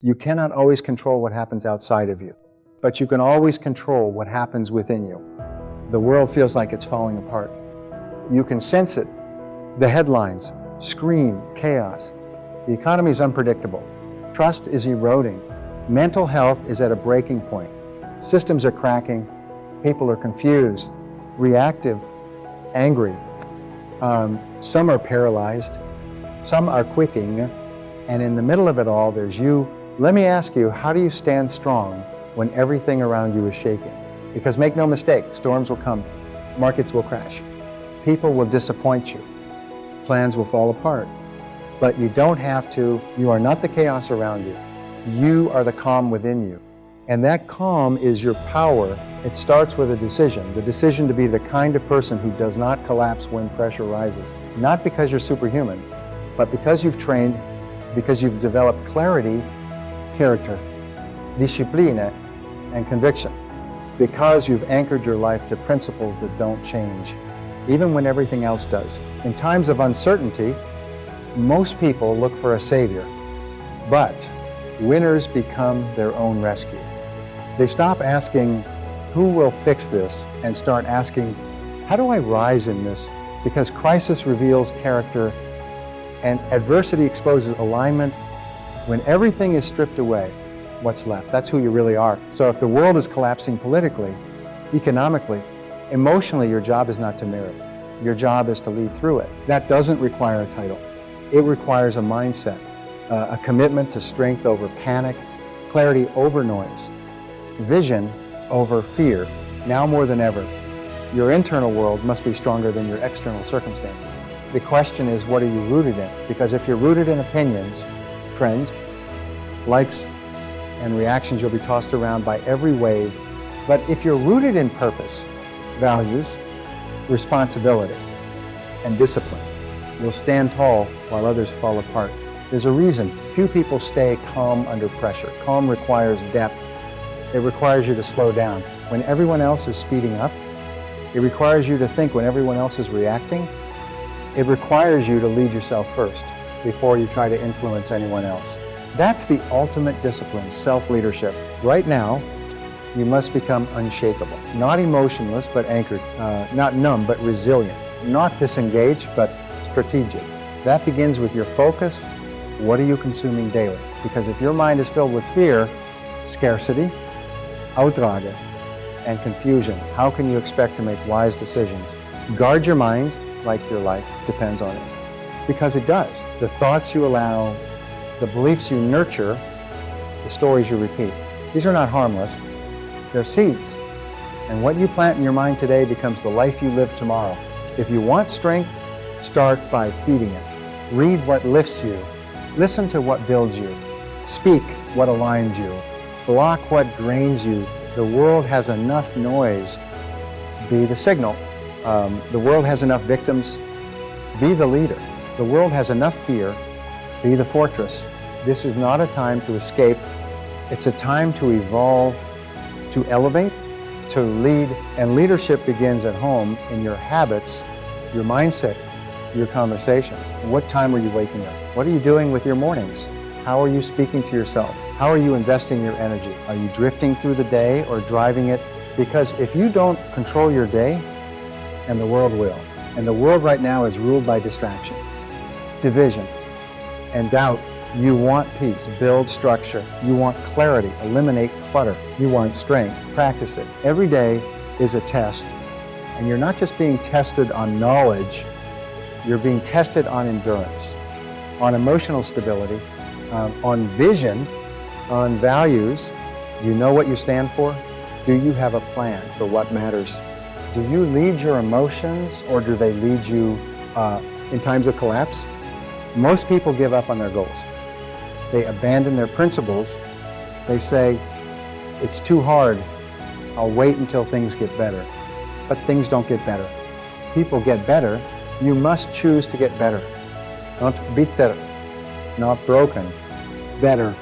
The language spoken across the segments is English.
You cannot always control what happens outside of you, but you can always control what happens within you. The world feels like it's falling apart. You can sense it. The headlines scream chaos. The economy is unpredictable. Trust is eroding. Mental health is at a breaking point. Systems are cracking. People are confused, reactive, angry. Some are paralyzed. Some are quitting. And in the middle of it all, there's you. Let me ask you, how do you stand strong when everything around you is shaking? Because make no mistake, storms will come, markets will crash, people will disappoint you, plans will fall apart. But you don't have to, you are not the chaos around you. You are the calm within you. And that calm is your power. It starts with a decision, the decision to be the kind of person who does not collapse when pressure rises. Not because you're superhuman, but because you've trained, because you've developed clarity, character, disciplina, and conviction. Because you've anchored your life to principles that don't change, even when everything else does. In times of uncertainty, most people look for a savior, but winners become their own rescue. They stop asking, who will fix this, and start asking, how do I rise in this? Because crisis reveals character and adversity exposes alignment. When everything is stripped away, what's left? That's who you really are. So if the world is collapsing politically, economically, emotionally, your job is not to mirror it. Your job is to lead through it. That doesn't require a title. It requires a mindset, a commitment to strength over panic, clarity over noise, vision over fear. Now more than ever, your internal world must be stronger than your external circumstances. The question is, what are you rooted in? Because if you're rooted in opinions, trends, likes, and reactions, you'll be tossed around by every wave. But if you're rooted in purpose, values, responsibility, and discipline, you'll stand tall while others fall apart. There's a reason few people stay calm under pressure. Calm requires depth. It requires you to slow down. When everyone else is speeding up, it requires you to think when everyone else is reacting. It requires you to lead yourself first before you try to influence anyone else. That's the ultimate discipline, self-leadership. Right now, you must become unshakable. Not emotionless, but anchored. Not numb, but resilient. Not disengaged, but strategic. That begins with your focus. What are you consuming daily? Because if your mind is filled with fear, scarcity, uitdragen, and confusion, how can you expect to make wise decisions? Guard your mind like your life depends on it. Because it does. The thoughts you allow, the beliefs you nurture, the stories you repeat. These are not harmless. They're seeds. And what you plant in your mind today becomes the life you live tomorrow. If you want strength, start by feeding it. Read what lifts you. Listen to what builds you. Speak what aligns you. Block what drains you. The world has enough noise. Be the signal. The world has enough victims. Be the leader. The world has enough fear. Be the fortress. This is not a time to escape. It's a time to evolve, to elevate, to lead. And leadership begins at home in your habits, your mindset, your conversations. What time are you waking up? What are you doing with your mornings? How are you speaking to yourself? How are you investing your energy? Are you drifting through the day or driving it? Because if you don't control your day, and the world will. And the world right now is ruled by distraction, division, and doubt. You want peace, build structure. You want clarity, eliminate clutter. You want strength, practice it. Every day is a test. And you're not just being tested on knowledge, you're being tested on endurance, on emotional stability, on vision, on values. Do you know what you stand for? Do you have a plan for what matters? Do you lead your emotions, or do they lead you in times of collapse? Most people give up on their goals. They abandon their principles. They say, it's too hard. I'll wait until things get better. But things don't get better. People get better. You must choose to get better. Not bitter, not broken, better.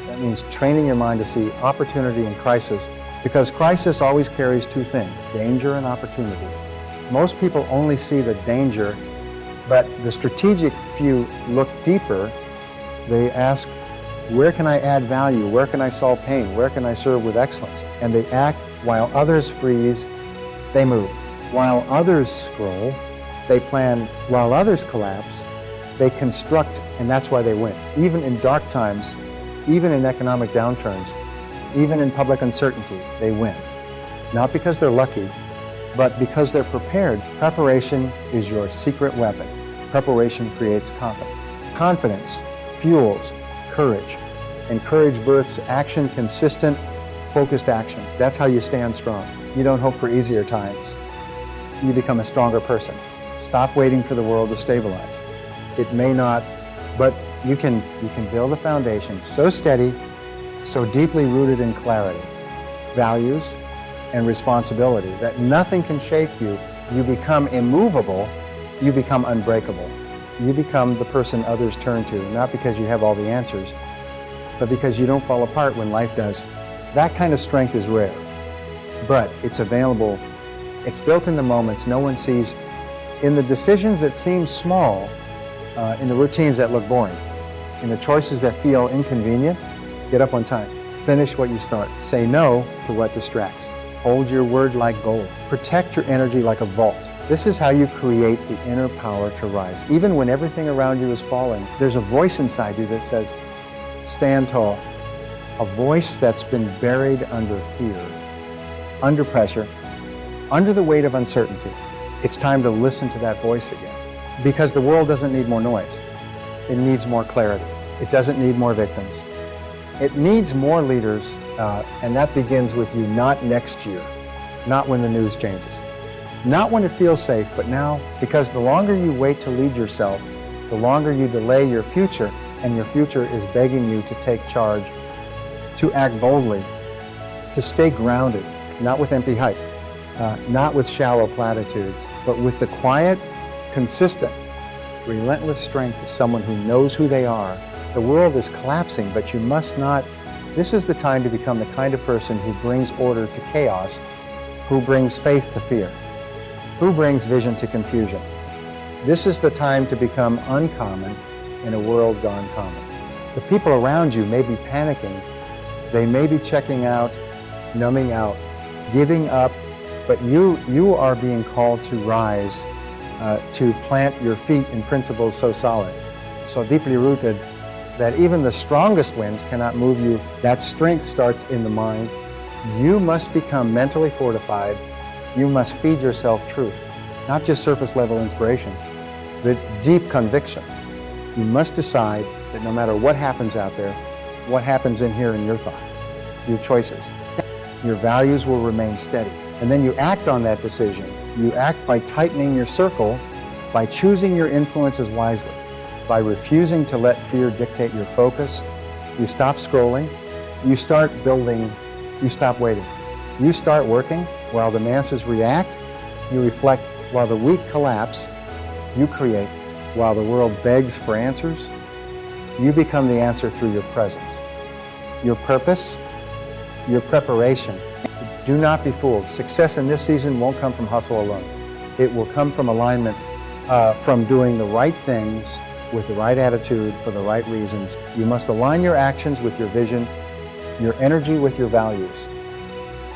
That means training your mind to see opportunity in crisis, because crisis always carries two things, danger and opportunity. Most people only see the danger, but the strategic few look deeper. They ask, Where can I add value? Where can I solve pain? Where can I serve with excellence? And they act while others freeze, they move. While others scroll, they plan. While others collapse, they construct, and that's why they win. Even in dark times, even in economic downturns, even in public uncertainty, they win. Not because they're lucky, but because they're prepared. Preparation is your secret weapon. Preparation creates confidence. Confidence fuels courage, and courage births action, consistent, focused action. That's how you stand strong. You don't hope for easier times. You become a stronger person. Stop waiting for the world to stabilize. It may not, but you can build a foundation so steady, so deeply rooted in clarity, values, and responsibility that nothing can shake you. You become immovable, you become unbreakable. You become the person others turn to, not because you have all the answers, but because you don't fall apart when life does. That kind of strength is rare, but it's available. It's built in the moments no one sees, in the decisions that seem small, in the routines that look boring, in the choices that feel inconvenient. Get up on time. Finish what you start. Say no to what distracts. Hold your word like gold. Protect your energy like a vault. This is how you create the inner power to rise. Even when everything around you is falling, there's a voice inside you that says, stand tall. A voice that's been buried under fear, under pressure, under the weight of uncertainty. It's time to listen to that voice again. Because the world doesn't need more noise. It needs more clarity. It doesn't need more victims. It needs more leaders, and that begins with you, not next year, not when the news changes, not when it feels safe, but now, because the longer you wait to lead yourself, the longer you delay your future, and your future is begging you to take charge, to act boldly, to stay grounded, not with empty hype, not with shallow platitudes, but with the quiet, consistent, relentless strength of someone who knows who they are. The world is collapsing, but you must not. This is the time to become the kind of person who brings order to chaos, who brings faith to fear, who brings vision to confusion. This is the time to become uncommon in a world gone common. The people around you may be panicking. They may be checking out, numbing out, giving up, but you are being called to rise, to plant your feet in principles so solid, so deeply rooted, that even the strongest winds cannot move you. That strength starts in the mind. You must become mentally fortified. You must feed yourself truth, not just surface level inspiration, but deep conviction. You must decide that no matter what happens out there, what happens in here in your thought, your choices, your values will remain steady. And then you act on that decision. You act by tightening your circle, by choosing your influences wisely, by refusing to let fear dictate your focus. You stop scrolling, you start building, you stop waiting. You start working while the masses react, you reflect while the weak collapse, you create while the world begs for answers. You become the answer through your presence, your purpose, your preparation. Do not be fooled. Success in this season won't come from hustle alone. It will come from alignment, from doing the right things with the right attitude for the right reasons. You must align your actions with your vision, your energy with your values,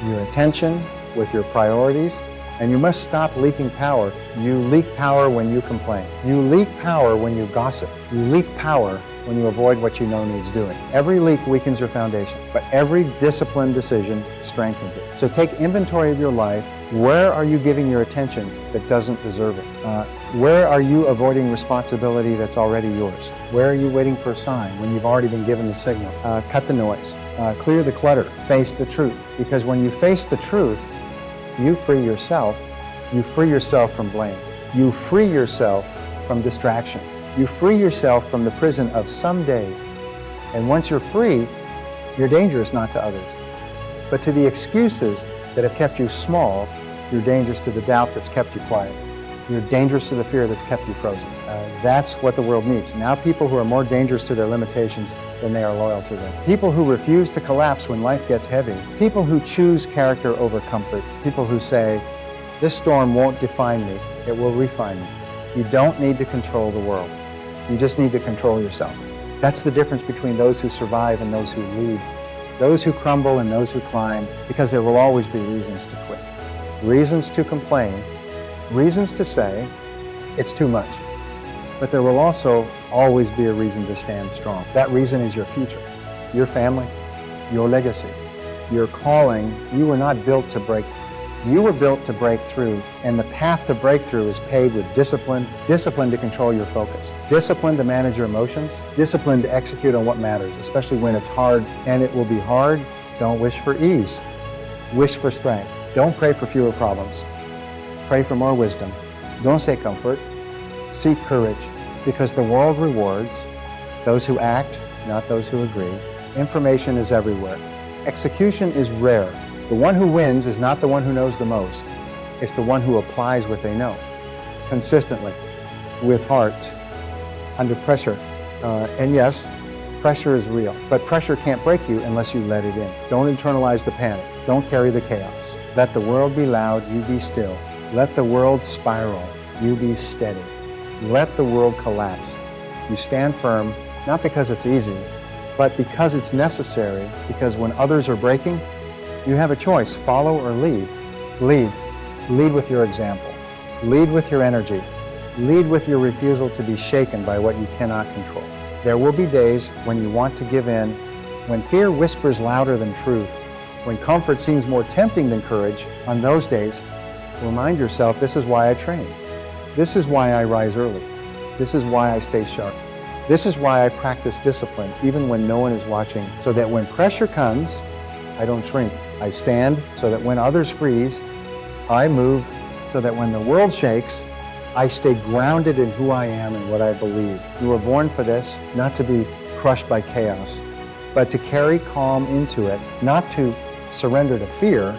your attention with your priorities, and you must stop leaking power. You leak power when you complain. You leak power when you gossip. You leak power when you avoid what you know needs doing. Every leak weakens your foundation, but every disciplined decision strengthens it. So take inventory of your life. Where are you giving your attention that doesn't deserve it? Where are you avoiding responsibility that's already yours? Where are you waiting for a sign when you've already been given the signal? Cut the noise, clear the clutter, face the truth. Because when you face the truth, you free yourself. You free yourself from blame. You free yourself from distraction. You free yourself from the prison of someday. And once you're free, you're dangerous not to others, but to the excuses that have kept you small. You're dangerous to the doubt that's kept you quiet. You're dangerous to the fear that's kept you frozen. That's what the world needs. Now people who are more dangerous to their limitations than they are loyal to them. People who refuse to collapse when life gets heavy. People who choose character over comfort. People who say, this storm won't define me, it will refine me. You don't need to control the world. You just need to control yourself. That's the difference between those who survive and those who lead. Those who crumble and those who climb, because there will always be reasons to quit. Reasons to complain, reasons to say, it's too much. But there will also always be a reason to stand strong. That reason is your future, your family, your legacy, your calling. You were not built to break. You were built to break through, and the path to breakthrough is paved with discipline, discipline to control your focus, discipline to manage your emotions, discipline to execute on what matters, especially when it's hard, and it will be hard. Don't wish for ease. Wish for strength. Don't pray for fewer problems. Pray for more wisdom. Don't say comfort. Seek courage, because the world rewards those who act, not those who agree. Information is everywhere. Execution is rare. The one who wins is not the one who knows the most. It's the one who applies what they know, consistently, with heart, under pressure. And yes, pressure is real, but pressure can't break you unless you let it in. Don't internalize the panic. Don't carry the chaos. Let the world be loud, you be still. Let the world spiral, you be steady. Let the world collapse. You stand firm, not because it's easy, but because it's necessary, because when others are breaking, you have a choice, follow or lead. Lead. Lead with your example. Lead with your energy. Lead with your refusal to be shaken by what you cannot control. There will be days when you want to give in, when fear whispers louder than truth, when comfort seems more tempting than courage. On those days, remind yourself, this is why I train. This is why I rise early. This is why I stay sharp. This is why I practice discipline, even when no one is watching, so that when pressure comes, I don't shrink. I stand so that when others freeze, I move so that when the world shakes, I stay grounded in who I am and what I believe. You were born for this, not to be crushed by chaos, but to carry calm into it, not to surrender to fear,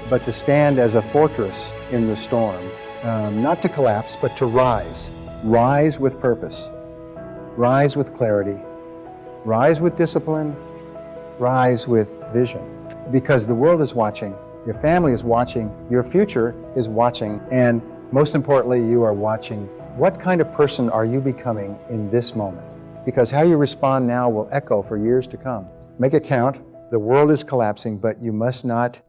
but to stand as a fortress in the storm. Not to collapse, but to rise. Rise with purpose. Rise with clarity. Rise with discipline. Rise with vision. Because the world is watching, your family is watching, your future is watching, and most importantly, you are watching. What kind of person are you becoming in this moment? Because how you respond now will echo for years to come. Make it count. The world is collapsing, but you must not